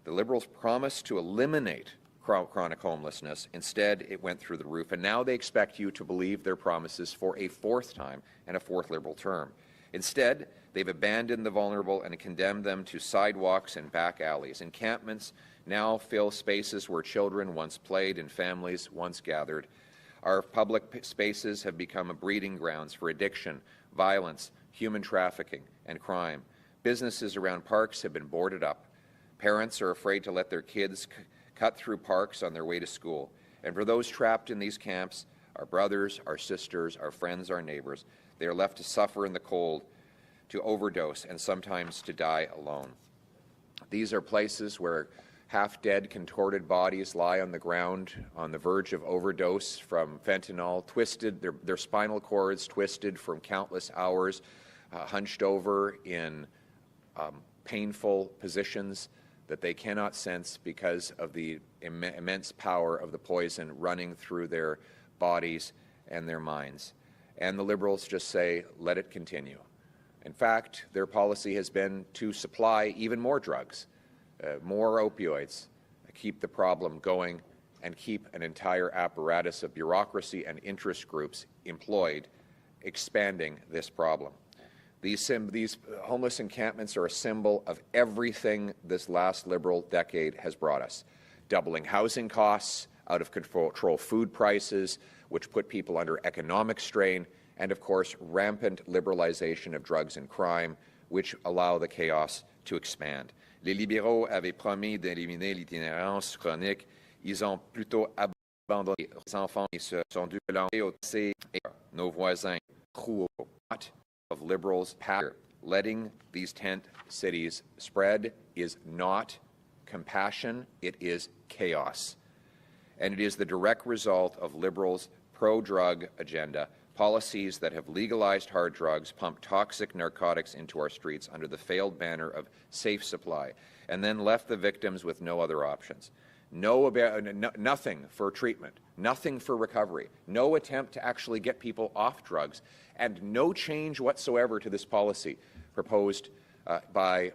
The Liberals promised to eliminate chronic homelessness. Instead, it went through the roof. And now they expect you to believe their promises for a fourth time and a fourth Liberal term. Instead, they've abandoned the vulnerable and condemned them to sidewalks and back alleys. Encampments now fill spaces where children once played and families once gathered. Our public spaces have become a breeding grounds for addiction, violence, human trafficking, and crime. Businesses around parks have been boarded up. Parents are afraid to let their kids cut through parks on their way to school. And for those trapped in these camps, our brothers, our sisters, our friends, our neighbors, they are left to suffer in the cold, to overdose, and sometimes to die alone. These are places where half-dead, contorted bodies lie on the ground on the verge of overdose from fentanyl, twisted, their spinal cords twisted from countless hours, hunched over in painful positions that they cannot sense because of the immense power of the poison running through their bodies and their minds. And the Liberals just say, let it continue. In fact, their policy has been to supply even more drugs, more opioids, keep the problem going, and keep an entire apparatus of bureaucracy and interest groups employed, expanding this problem. These homeless encampments are a symbol of everything this last Liberal decade has brought us. Doubling housing costs, out of control food prices, which put people under economic strain, and of course, rampant liberalization of drugs and crime, which allow the chaos to expand. Les libéraux avaient promis d'éliminer l'itinérance chronique. Ils ont plutôt abandonné les enfants et se sont développés au passé et nos voisins. Of Liberals' power, letting these tent cities spread is not compassion, it is chaos. And it is the direct result of Liberals' pro-drug agenda, policies that have legalized hard drugs, pumped toxic narcotics into our streets under the failed banner of safe supply, and then left the victims with no other options. Nothing for treatment, nothing for recovery, no attempt to actually get people off drugs, and no change whatsoever to this policy proposed by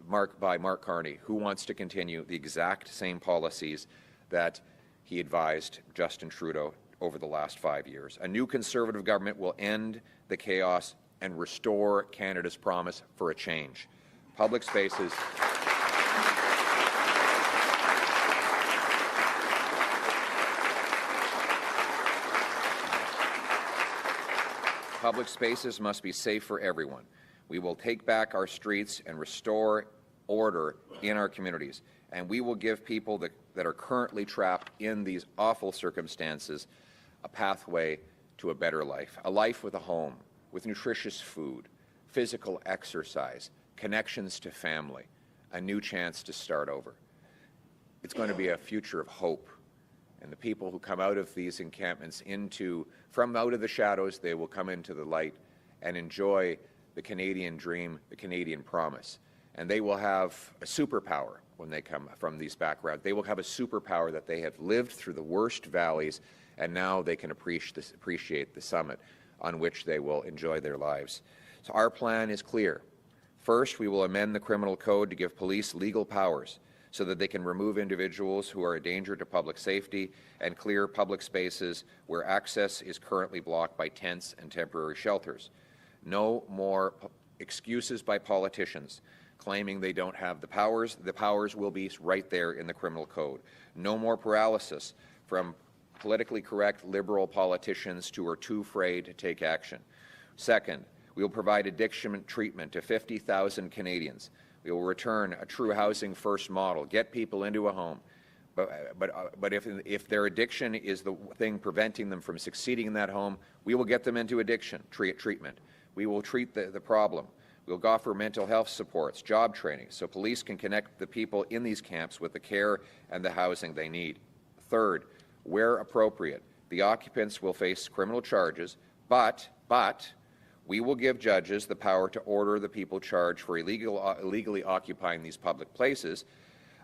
Mark Carney, who wants to continue the exact same policies that he advised Justin Trudeau over the last 5 years. A new Conservative government will end the chaos and restore Canada's promise for a change. Public spaces. Public spaces must be safe for everyone. We will take back our streets and restore order in our communities. And we will give people that are currently trapped in these awful circumstances a pathway to a better life. A life with a home, with nutritious food, physical exercise, connections to family, a new chance to start over. It's going to be a future of hope. And the people who come out of these encampments from out of the shadows, they will come into the light and enjoy the Canadian dream, the Canadian promise. And they will have a superpower when they come from these backgrounds. They will have a superpower that they have lived through the worst valleys, and now they can appreciate the summit on which they will enjoy their lives. So our plan is clear. First, we will amend the criminal code to give police legal powers so that they can remove individuals who are a danger to public safety and clear public spaces where access is currently blocked by tents and temporary shelters. No more excuses by politicians claiming they don't have the powers. The powers will be right there in the criminal code. No more paralysis from politically correct Liberal politicians who are too afraid to take action. Second, we will provide addiction treatment to 50,000 Canadians. We will return a true housing first model, get people into a home. But if their addiction is the thing preventing them from succeeding in that home, we will get them into addiction treatment. We will treat the problem. We'll offer mental health supports, job training, so police can connect the people in these camps with the care and the housing they need. Third, where appropriate, the occupants will face criminal charges, but we will give judges the power to order the people charged for illegally occupying these public places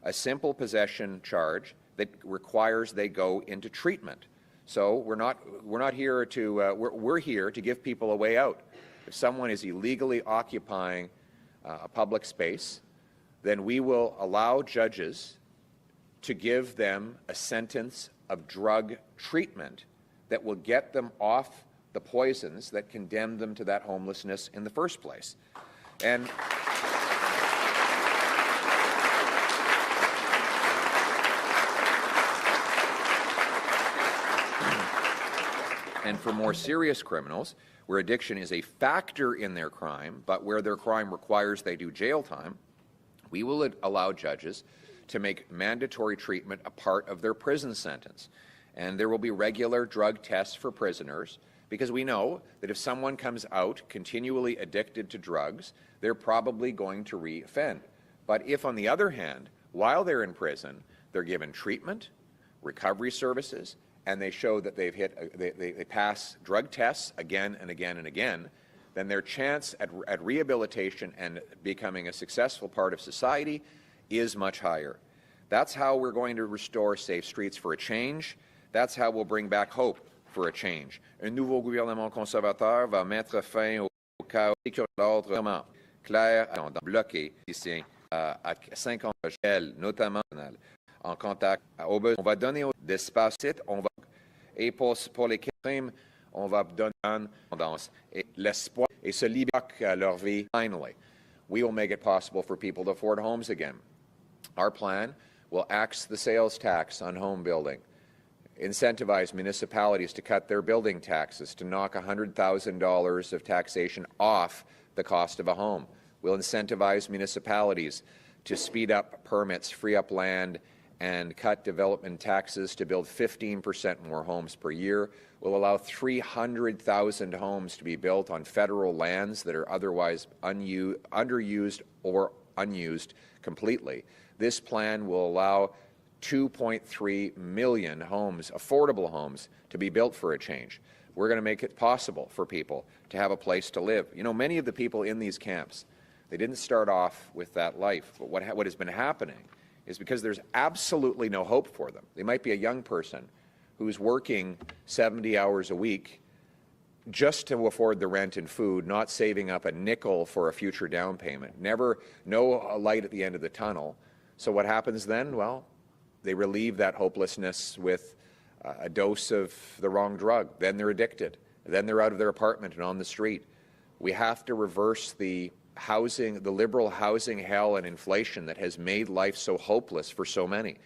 a simple possession charge that requires they go into treatment. So we're here to give people a way out. If someone is illegally occupying a public space, then we will allow judges to give them a sentence of drug treatment that will get them off the poisons that condemned them to that homelessness in the first place. And for more serious criminals, where addiction is a factor in their crime, but where their crime requires they do jail time, we will allow judges to make mandatory treatment a part of their prison sentence. And there will be regular drug tests for prisoners, because we know that if someone comes out continually addicted to drugs, they're probably going to re-offend. But if, on the other hand, while they're in prison, they're given treatment, recovery services, and they show that they pass drug tests again and again and again, then their chance at rehabilitation and becoming a successful part of society is much higher. That's how we're going to restore safe streets for a change. That's how we'll bring back hope for a change. Un nouveau gouvernement conservateur va mettre fin au chaos et que l'ordre clair bloqué ici à 50 notamment en contact au besoin. On va donner d'espace, et pour les crimes, on va donner tendance et l'espoir et se libérer leur vie. Finally, we will make it possible for people to afford homes again. Our plan will axe the sales tax on home building, incentivize municipalities to cut their building taxes, to knock $100,000 of taxation off the cost of a home. We'll incentivize municipalities to speed up permits, free up land, and cut development taxes to build 15% more homes per year. We'll allow 300,000 homes to be built on federal lands that are otherwise underused or unused completely. This plan will allow 2.3 million homes, affordable homes, to be built for a change. We're going to make it possible for people to have a place to live. You know, many of the people in these camps, they didn't start off with that life. But what has been happening is because there's absolutely no hope for them. They might be a young person who's working 70 hours a week just to afford the rent and food, not saving up a nickel for a future down payment, no light at the end of the tunnel. So what happens then? Well, they relieve that hopelessness with a dose of the wrong drug. Then they're addicted. Then they're out of their apartment and on the street. We have to reverse the liberal housing hell and inflation that has made life so hopeless for so many.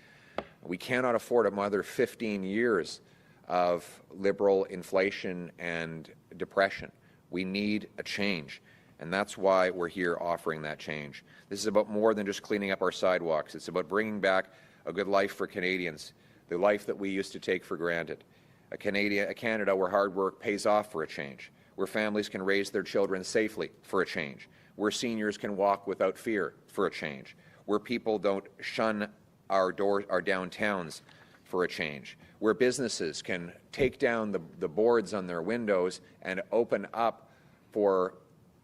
We cannot afford another 15 years of liberal inflation and depression. We need a change, and that's why we're here offering that change. This is about more than just cleaning up our sidewalks. It's about bringing back a good life for Canadians, the life that we used to take for granted. A Canada where hard work pays off for a change, where families can raise their children safely for a change, where seniors can walk without fear for a change, where people don't shun our downtowns for a change, where businesses can take down the boards on their windows and open up for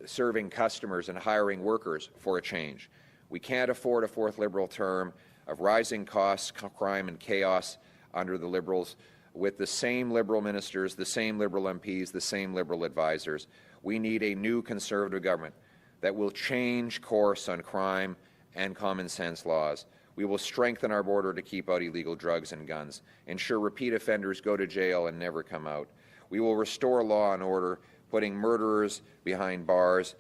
serving customers and hiring workers for a change. We can't afford a fourth Liberal term of rising costs, crime and chaos under the Liberals with the same Liberal ministers, the same Liberal MPs, the same Liberal advisors. We need a new Conservative government that will change course on crime and common sense laws. We will strengthen our border to keep out illegal drugs and guns, ensure repeat offenders go to jail and never come out. We will restore law and order, putting murderers behind bars.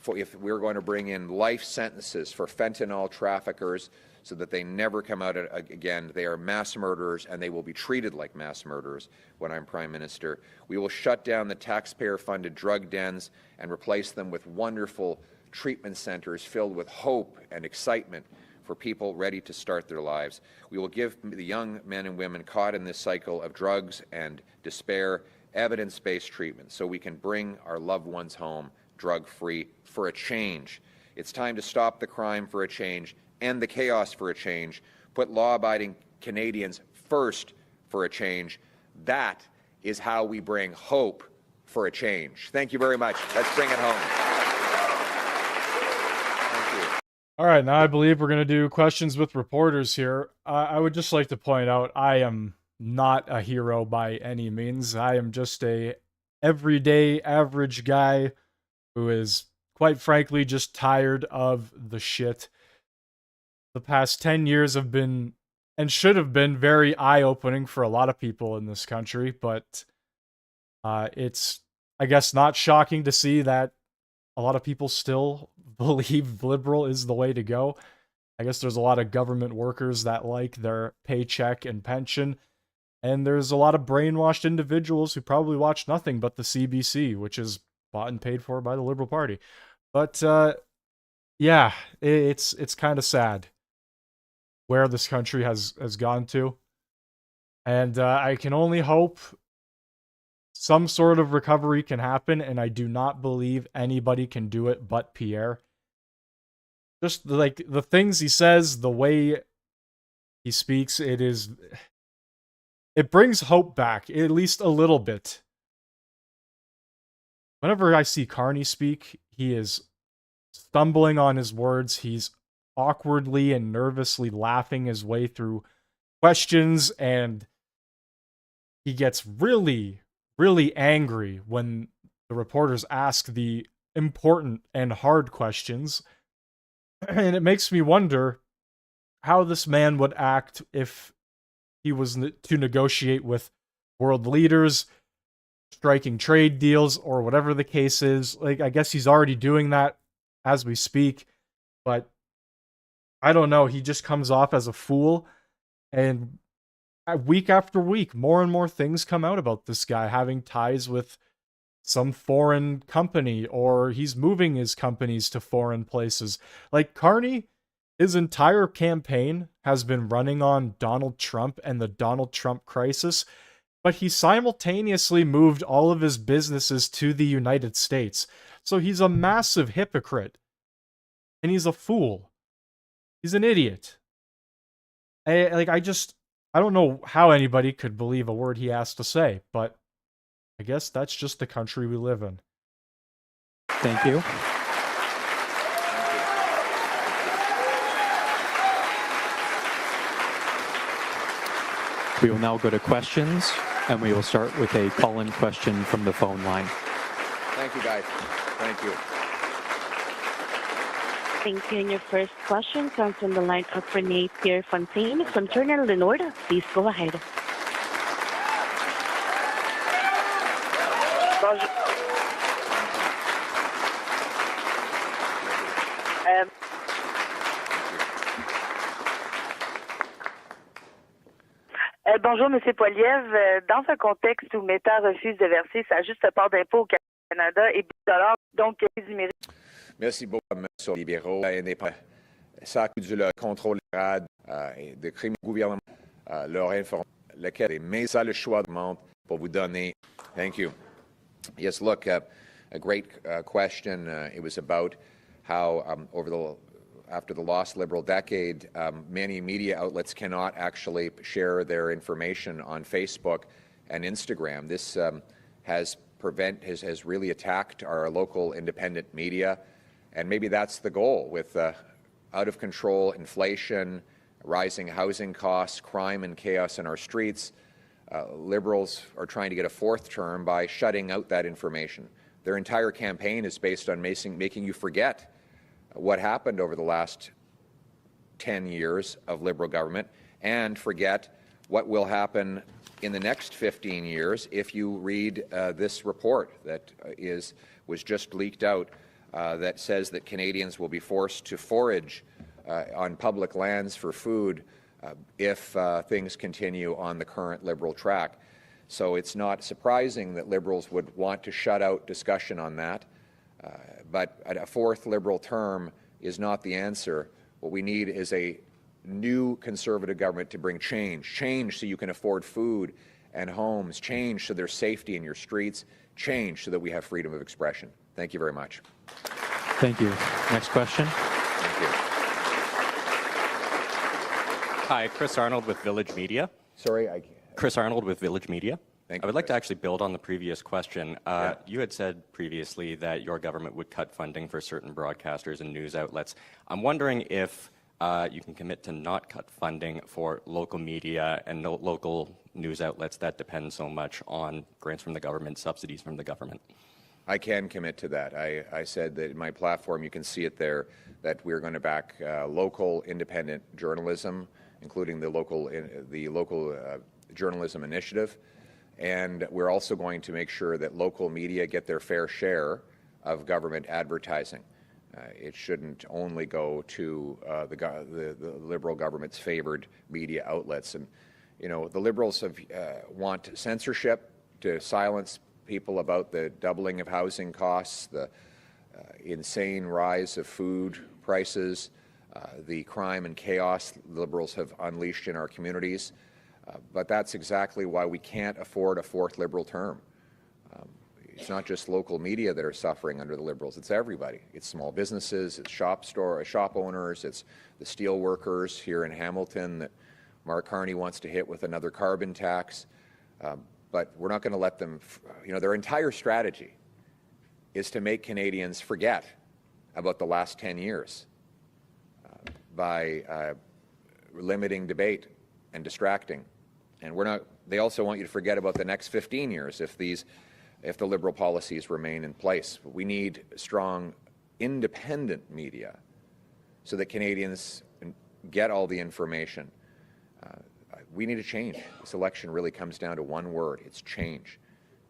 If we're going to bring in life sentences for fentanyl traffickers so that they never come out again. They are mass murderers, and they will be treated like mass murderers when I'm Prime Minister. We will shut down the taxpayer-funded drug dens and replace them with wonderful treatment centers filled with hope and excitement for people ready to start their lives. We will give the young men and women caught in this cycle of drugs and despair evidence-based treatment so we can bring our loved ones home drug-free for a change. It's time to stop the crime for a change, end the chaos for a change, put law-abiding Canadians first for a change. That is how we bring hope for a change. Thank you very much. Let's bring it home. Thank you. All right, now I believe we're going to do questions with reporters here. I would just like to point out I am not a hero by any means. I am just a everyday average guy who is, quite frankly, just tired of the shit. The past 10 years have been, and should have been, very eye-opening for a lot of people in this country, but it's, I guess, not shocking to see that a lot of people still believe liberal is the way to go. I guess there's a lot of government workers that like their paycheck and pension, and there's a lot of brainwashed individuals who probably watch nothing but the CBC, which is bought and paid for by the Liberal Party. But yeah, it's kind of sad where this country has gone to, and I can only hope some sort of recovery can happen, and I do not believe anybody can do it but Pierre. Just like the things he says, the way he speaks, it brings hope back, at least a little bit. Whenever I see Carney speak, he is stumbling on his words. He's awkwardly and nervously laughing his way through questions, and he gets really, really angry when the reporters ask the important and hard questions. And it makes me wonder how this man would act if he was to negotiate with world leaders, striking trade deals, or whatever the case is. Like, I guess he's already doing that as we speak, but I don't know. He just comes off as a fool, and week after week, more and more things come out about this guy having ties with some foreign company, or he's moving his companies to foreign places. Like, Carney, his entire campaign has been running on Donald Trump and the Donald Trump crisis, but he simultaneously moved all of his businesses to the United States. So he's a massive hypocrite. And he's a fool. He's an idiot. I don't know how anybody could believe a word he has to say, but I guess that's just the country we live in. Thank you. We will now go to questions, and we will start with a call-in question from the phone line. Thank you, guys. Thank you. Thank you. And your first question comes from the line of Renee Pierre-Fontaine from Turner Lenord. Please go ahead. Bonjour, M. Poilievre. Dans un contexte où Meta refuse de verser sa juste part d'impôt au Canada et $10, donc du mérite. Merci beaucoup, M. libéraux indépendants. Ça accuse le contrôle de crimes gouvernementaux, leur information, lequel mais ça le choix demande pour vous donner. Thank you. Yes, look, a great question. It was about how after the lost Liberal decade, many media outlets cannot actually share their information on Facebook and Instagram. This has really attacked our local independent media, and maybe that's the goal with out-of-control inflation, rising housing costs, crime and chaos in our streets. Liberals are trying to get a fourth term by shutting out that information. Their entire campaign is based on making you forget what happened over the last 10 years of Liberal government and forget what will happen in the next 15 years if you read this report that was just leaked out that says that Canadians will be forced to forage on public lands for food if things continue on the current Liberal track. So it's not surprising that Liberals would want to shut out discussion on that. But a fourth Liberal term is not the answer. What we need is a new Conservative government to bring change so you can afford food and homes, change so there's safety in your streets, change so that we have freedom of expression. Thank you very much. Thank you. Next question. Thank you. Hi, Chris Arnold with Village Media. Sorry, Chris Arnold with Village Media. Thank I you, would like to Chris. actually build on the previous question. You had said previously that your government would cut funding for certain broadcasters and news outlets. I'm wondering if you can commit to not cut funding for local media and local news outlets that depend so much on grants from the government, subsidies from the government. I can commit to that. I said that in my platform, you can see it there, that we're going to back local independent journalism, including the local journalism initiative. And we're also going to make sure that local media get their fair share of government advertising. It shouldn't only go to the Liberal government's favored media outlets. And, you know, the Liberals want censorship to silence people about the doubling of housing costs, the insane rise of food prices, the crime and chaos Liberals have unleashed in our communities. But that's exactly why we can't afford a fourth Liberal term. It's not just local media that are suffering under the Liberals, it's everybody. It's small businesses, it's shop owners, it's the steel workers here in Hamilton that Mark Carney wants to hit with another carbon tax. But we're not going to let them, you know, their entire strategy is to make Canadians forget about the last 10 years by limiting debate and distracting. And they also want you to forget about the next 15 years if the Liberal policies remain in place. We need strong, independent media so that Canadians get all the information. We need a change. This election really comes down to one word. It's change.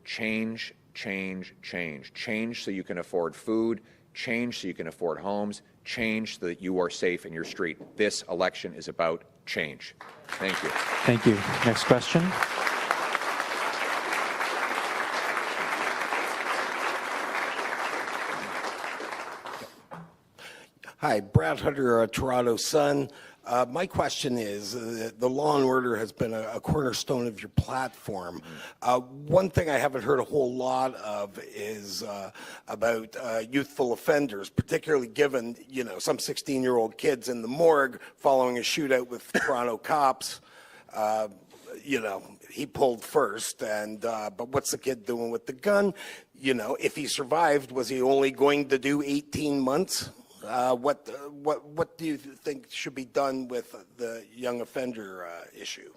Change, change, change. Change so you can afford food. Change so you can afford homes. Change so that you are safe in your street. This election is about change. Thank you. Thank you. Next question. Hi, Brad Hunter, Toronto Sun. My question is, the law and order has been a cornerstone of your platform. One thing I haven't heard a whole lot of is about youthful offenders, particularly given, you know, some 16-year-old kids in the morgue following a shootout with Toronto cops. You know, he pulled first, but what's the kid doing with the gun? You know, if he survived, was he only going to do 18 months? What do you think should be done with the young offender issue?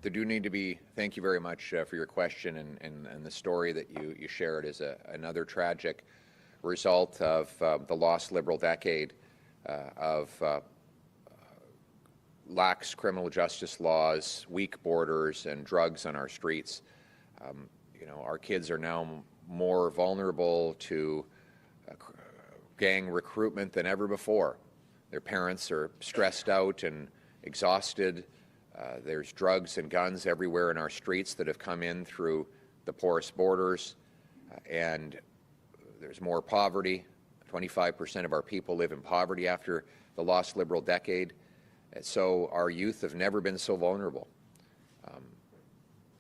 There do need to be, thank you very much for your question, and the story that you shared is another tragic result of the lost Liberal decade of lax criminal justice laws, weak borders, and drugs on our streets. You know, our kids are now more vulnerable to gang recruitment than ever before. Their parents are stressed out and exhausted. There's drugs and guns everywhere in our streets that have come in through the porous borders, and there's more poverty. 25% of our people live in poverty after the lost Liberal decade. And so our youth have never been so vulnerable.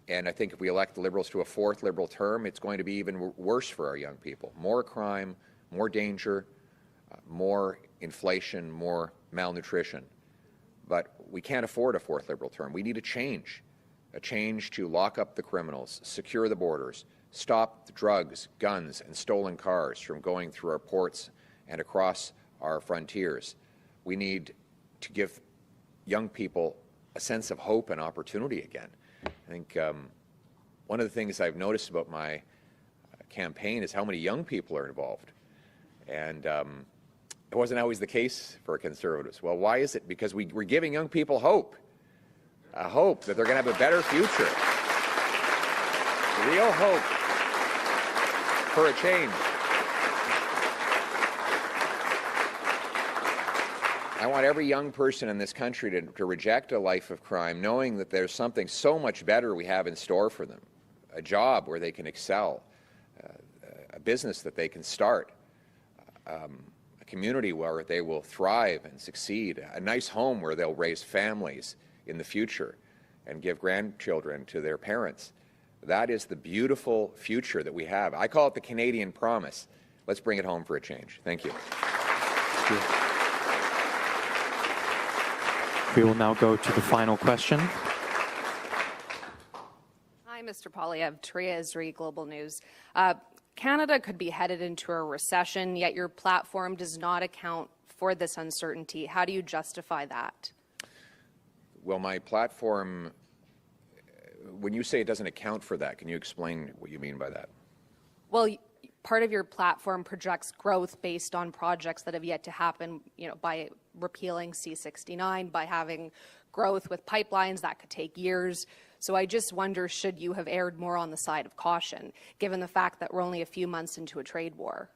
And I think if we elect the Liberals to a fourth Liberal term, it's going to be even worse for our young people. More crime, more danger, more inflation, more malnutrition. But we can't afford a fourth Liberal term. We need a change to lock up the criminals, secure the borders, stop the drugs, guns, and stolen cars from going through our ports and across our frontiers. We need to give young people a sense of hope and opportunity again. I think one of the things I've noticed about my campaign is how many young people are involved. And it wasn't always the case for Conservatives. Well, why is it? Because we're giving young people hope, a hope that they're going to have a better future, real hope for a change. I want every young person in this country to reject a life of crime, knowing that there's something so much better we have in store for them, a job where they can excel, a business that they can start, a community where they will thrive and succeed, a nice home where they'll raise families in the future and give grandchildren to their parents. That is the beautiful future that we have. I call it the Canadian promise. Let's bring it home for a change. Thank you. We will now go to the final question. Hi, Mr. Polyev. Taria Isri, Global News. Canada could be headed into a recession, yet your platform does not account for this uncertainty. How do you justify that? Well, my platform, when you say it doesn't account for that, can you explain what you mean by that? Well, part of your platform projects growth based on projects that have yet to happen, by repealing C-69, by having growth with pipelines that could take years. So I just wonder, should you have erred more on the side of caution, given the fact that we're only a few months into a trade war?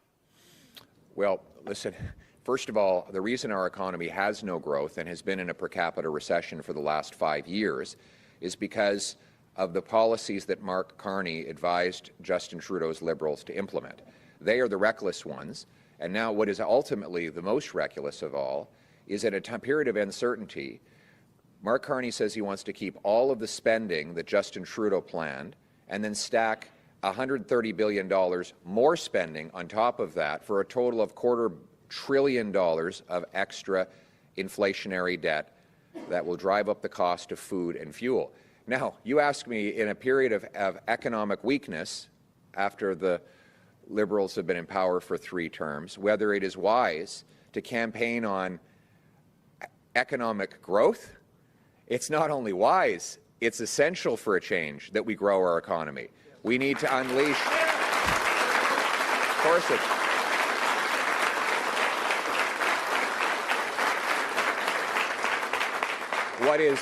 Well, listen, first of all, the reason our economy has no growth and has been in a per capita recession for the last 5 years is because of the policies that Mark Carney advised Justin Trudeau's Liberals to implement. They are the reckless ones, and now what is ultimately the most reckless of all is at a period of uncertainty, Mark Carney says he wants to keep all of the spending that Justin Trudeau planned and then stack $130 billion more spending on top of that for a total of $250 billion of extra inflationary debt that will drive up the cost of food and fuel. Now, you ask me, in a period of economic weakness, after the Liberals have been in power for 3 terms, whether it is wise to campaign on economic growth. It's not only wise, it's essential for a change that we grow our economy. We need to unleash. Of course it's.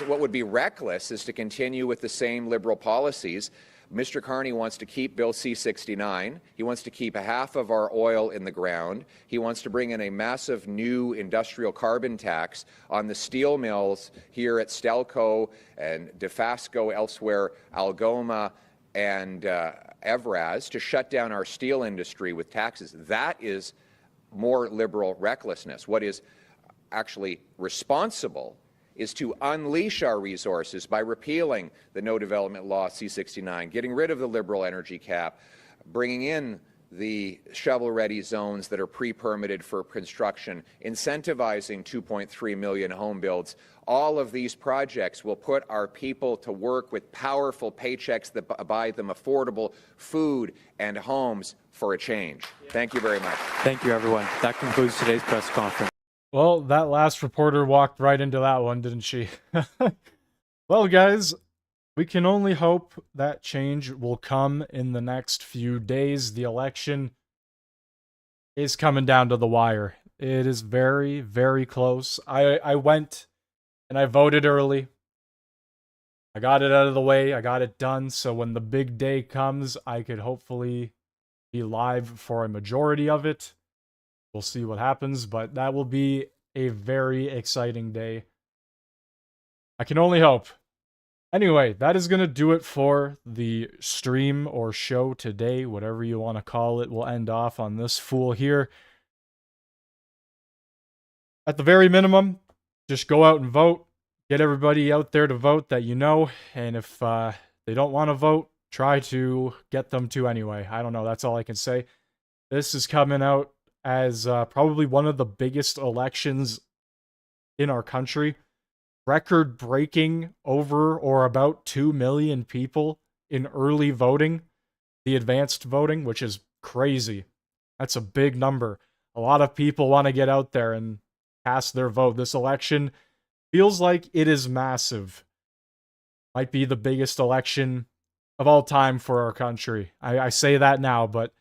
What would be reckless is to continue with the same Liberal policies. Mr. Carney wants to keep Bill C-69. He wants to keep half of our oil in the ground. He wants to bring in a massive new industrial carbon tax on the steel mills here at Stelco and Dofasco, elsewhere, Algoma and Evraz, to shut down our steel industry with taxes. That is more Liberal recklessness. What is actually responsible is to unleash our resources by repealing the No Development Law C-69, getting rid of the Liberal energy cap, bringing in the shovel-ready zones that are pre-permitted for construction, incentivizing 2.3 million home builds. All of these projects will put our people to work with powerful paychecks that buy them affordable food and homes for a change. Thank you very much. Thank you, everyone. That concludes today's press conference. Well, that last reporter walked right into that one, didn't she? Well, guys, we can only hope that change will come in the next few days. The election is coming down to the wire. It is very, very close. I went and I voted early. I got it out of the way. I got it done. So when the big day comes, I could hopefully be live for a majority of it. We'll see what happens, but that will be a very exciting day. I can only hope. Anyway, that is going to do it for the stream or show today, whatever you want to call it. We'll end off on this fool here. At the very minimum, just go out and vote. Get everybody out there to vote that you know, and if they don't want to vote, try to get them to anyway. I don't know, that's all I can say. This is coming out as probably one of the biggest elections in our country. Record-breaking over or about 2 million people in early voting, the advanced voting, which is crazy. That's a big number. A lot of people want to get out there and cast their vote. This election feels like it is massive. Might be the biggest election of all time for our country. I say that now, but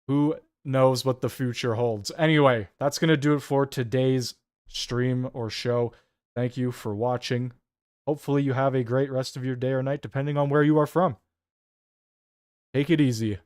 who knows what the future holds. Anyway, that's going to do it for today's stream or show. Thank you for watching. Hopefully you have a great rest of your day or night, depending on where you are from. Take it easy.